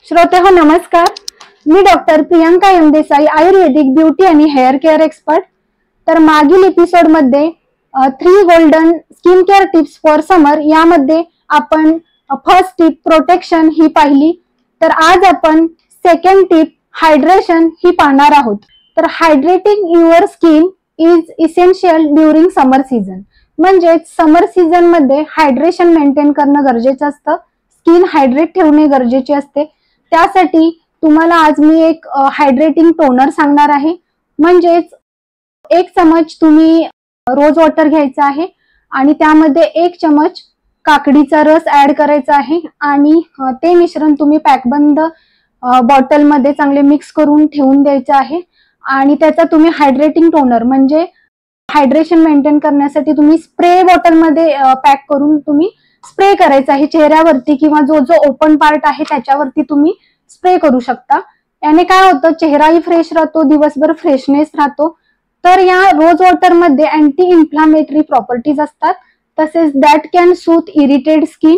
श्रोते हो नमस्कार. मी doctor Priyanka M Desai, Ayurvedic beauty आणि हेअर केअर एक्सपर्ट. तर मागील एपिसोड मध्ये 3 golden skin care tips for summer यामध्ये आपण फर्स्ट टिप प्रोटेक्शन ही पाहिली. तर आज आपण सेकंड टिप हायड्रेशन ही पाहणार आहोत. तर hydrating your skin is essential during summer season. म्हणजे समर सीझन मध्ये हायड्रेशन मेंटेन करणं गरजेचं असतं. स्किन हायड्रेट ठेवणे गरजेचे असते. त्यासाठी तुम्हाला आज मी एक हायड्रेटिंग टोनर सांगणार आहे. म्हणजेच 1 चमच तुम्ही रोज वॉटर घ्यायचा आहे आणि त्यामध्ये 1 चमच काकडीचा रस ऍड करायचा आहे आणि ते मिश्रण तुम्ही पॅकबंद बॉटल मध्ये चांगले मिक्स करून ठेवून द्यायचे आहे. आणि त्याचा तुम्ही हायड्रेटिंग टोनर म्हणजे हायड्रेशन मेंटेन करण्यासाठी तुम्ही स्प्रे बॉटल मध्ये पॅक करून तुम्ही स्प्रे करायचा आहे चेहऱ्यावरती किंवा जो ओपन पार्ट आहे त्याच्यावरती तुम्ही स्प्रे करू शकता. याने काय होतं, चेहराही फ्रेश राहतो, दिवसभर फ्रेशनेस राहतो. तर या रोज वॉटर मध्ये अँटी इन्फ्लामेटरी प्रॉपर्टीज असतात, तसेच that can soothe aerated skin.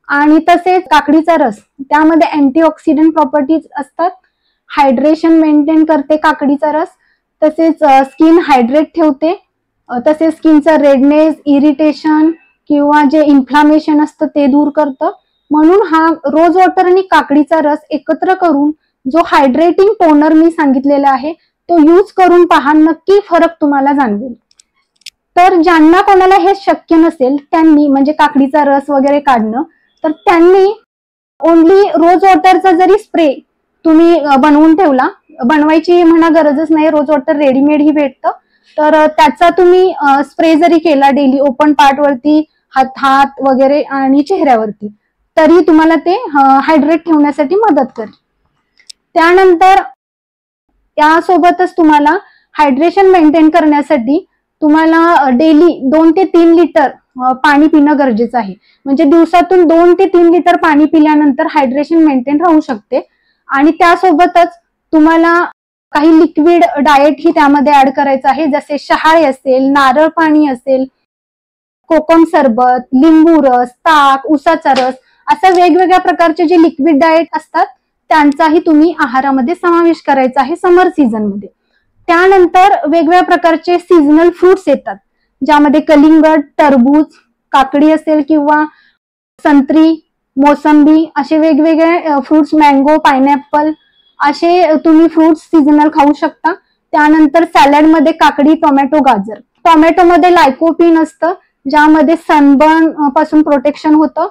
आणि तसेच काकडीचा रस त्यामध्ये अँटीऑक्सिडंट प्रॉपर्टीज असतात. हायड्रेशन मेंटेन करते काकडीचा रस, तसेच स्किन हायड्रेट ठेवते, तसेच स्किनचा रेडनेस, इरिटेशन किंवा जे इन्फ्लामेशन असतं ते दूर करतं. म्हणून हा रोज वॉटर आणि काकडीचा रस एकत्र करून जो हायड्रेटिंग टोनर मी सांगितलेला आहे तो यूज करून पहा, नक्की फरक तुम्हाला जाणवेल. तर ज्यांना कोणाला हे शक्य नसेल त्यांनी म्हणजे काकडीचा रस वगैरे काढणं, तर त्यांनी ओनली रोज वॉटरचा जरी स्प्रे तुम्ही बनवून ठेवला, बनवायची म्हणा गरजच नाही, रोज वॉटर रेडीमेड ही भेटतं, तर त्याचा तुम्ही स्प्रे जरी केला डेली ओपन पार्ट वरती, हात वगैरे आणि चेहऱ्यावरती, तरी तुम्हाला ते हायड्रेट ठेवण्यासाठी मदत करेल. त्यानंतर यासोबतच तुम्हाला हायड्रेशन मेंटेन करण्यासाठी तुम्हाला डेली 2 ते 3 लिटर पाणी पिणं गरजेचं आहे. म्हणजे दिवसातून 2 ते 3 लिटर पाणी पिल्यानंतर हायड्रेशन मेंटेन राहू शकते. आणि त्यासोबतच तुम्हाला काही लिक्विड डाएट ही त्यामध्ये ऍड करायचं आहे, जसे शहाळे असेल, नारळ पाणी असेल, कोकम सरबत, लिंबू रस, ताक, उसाचा रस, अशा वेगवेगळ्या प्रकारचे जे लिक्विड डाएट असतात त्यांचाही तुम्ही आहारामध्ये समावेश करायचा आहे समर सीझन मध्ये. त्यानंतर वेगवेगळ्या प्रकारचे सीझनल फ्रुट्स येतात, ज्यामध्ये कलिंगड, टरबूज, काकडी असेल किंवा संत्री, मोसंबी, असे वेगवेगळे फ्रुट्स, मँगो, पायनॅपल, असे तुम्ही फ्रुट्स सीझनल खाऊ शकता. त्यानंतर सॅलड मध्ये काकडी, टोमॅटो, गाजर. टोमॅटो मध्ये लायकोपिन असतं, ज्यामध्ये सनबर्न पासून प्रोटेक्शन होतं.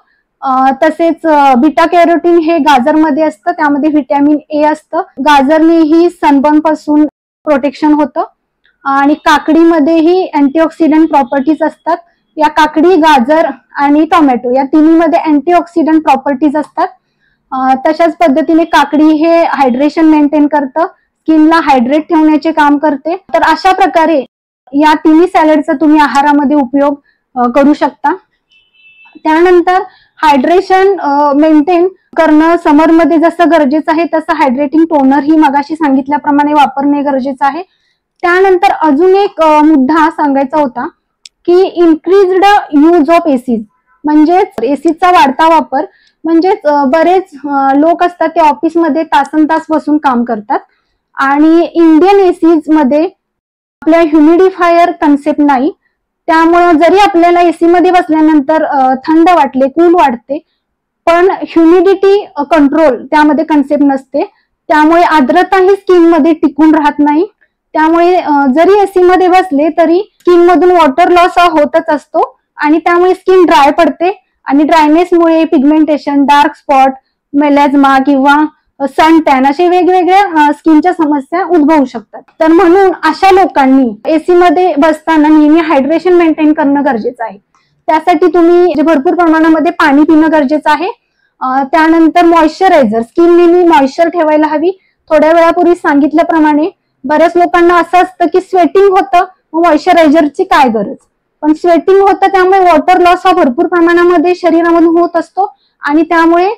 तसेच बीटा कॅरोटीन हे गाजरमध्ये असतं, त्यामध्ये व्हिटॅमिन ए असतं. गाजरनेही सनबर्न पासून प्रोटेक्शन होतं. आणि काकडीमध्येही अँटीऑक्सिडंट प्रॉपर्टीज असतात. या काकडी, गाजर आणि टोमॅटो या तिन्हीमध्ये अँटीऑक्सिडंट प्रॉपर्टीज असतात. तशाच पद्धतीने काकडी हे हायड्रेशन मेंटेन करतं, स्किनला हायड्रेट ठेवण्याचे काम करते. तर अशा प्रकारे या तिन्ही सॅलडचा तुम्ही आहारामध्ये उपयोग करू शकता. त्यानंतर हायड्रेशन मेंटेन करणं समर मध्ये जसं गरजेचं आहे तसं हायड्रेटिंग टोनर ही मगाशी सांगितल्याप्रमाणे वापरणे गरजेचं आहे. त्यानंतर अजून एक मुद्दा सांगायचा होता की इन्क्रीज्ड यूज ऑफ एसीज, म्हणजेच एसीचा वाढता वापर. म्हणजेच बरेच लोक असतात ते ऑफिसमध्ये तासनतास बसून काम करतात आणि इंडियन एसीज मध्ये आपल्या ह्युमिडिफायर कन्सेप्ट नाही. त्यामुळे जरी आपल्याला एसी मध्ये बसल्यानंतर थंड वाटले, कूल वाटते, पण ह्युमिडिटी कंट्रोल त्यामध्ये कन्सेप्ट नसते. त्यामुळे आर्द्रता ही स्किन मध्ये टिकून राहत नाही. त्यामुळे जरी एसी मध्ये बसले तरी स्किन मधून वॉटर लॉस होतच असतो आणि त्यामुळे स्किन ड्राय पडते आणि ड्रायनेसमुळे पिगमेंटेशन, डार्क स्पॉट, मेलॅझ्मा किंवा सन टॅन असे वेगवेगळ्या स्किनच्या समस्या उद्भवू शकतात. तर म्हणून अशा लोकांनी एसी मध्ये बसताना नेहमी हायड्रेशन मेंटेन करणं गरजेचं आहे. त्यासाठी तुम्ही भरपूर प्रमाणामध्ये पाणी पिणं गरजेचं आहे. त्यानंतर मॉइश्चरायझर, स्किन नेहमी मॉइश्चर ठेवायला हवी. थोड्या वेळापूर्वी सांगितल्याप्रमाणे बऱ्याच लोकांना असं असतं की स्वेटिंग होतं, मॉइश्चरायझरची काय गरज, पण स्वेटिंग होतं त्यामुळे वॉटर लॉस हा भरपूर प्रमाणामध्ये शरीरामधून होत असतो आणि त्यामुळे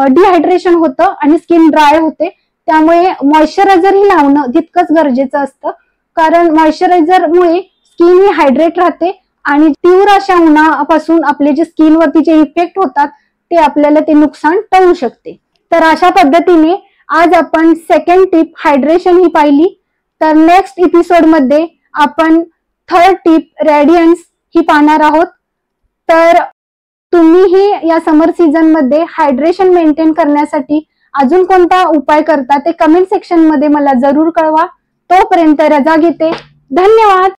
डिहायड्रेशन होतं आणि स्किन ड्राय होते. त्यामुळे मॉइश्चरायझर ही लावणं तितकंच गरजेचं असतं, कारण मॉइश्चरायझरमुळे स्किन ही हायड्रेट राहते आणि तीव्र अशा उन्हापासून आपले जे स्किनवरती जे इफेक्ट होतात ते आपल्याला ते नुकसान टळू शकते. तर अशा पद्धतीने आज आपण सेकंड टिप हायड्रेशन ही पाहिली. तर नेक्स्ट एपिसोड मध्ये आपण थर्ड टिप रेडियन्स ही पाहणार आहोत. तर तुम्हीही या समर सीझन मध्ये हायड्रेशन मेंटेन करण्यासाठी अजून कोणता उपाय करता ते कमेंट सेक्शन मध्ये मला जरूर कळवा. तोपर्यंत रजा घेते. धन्यवाद.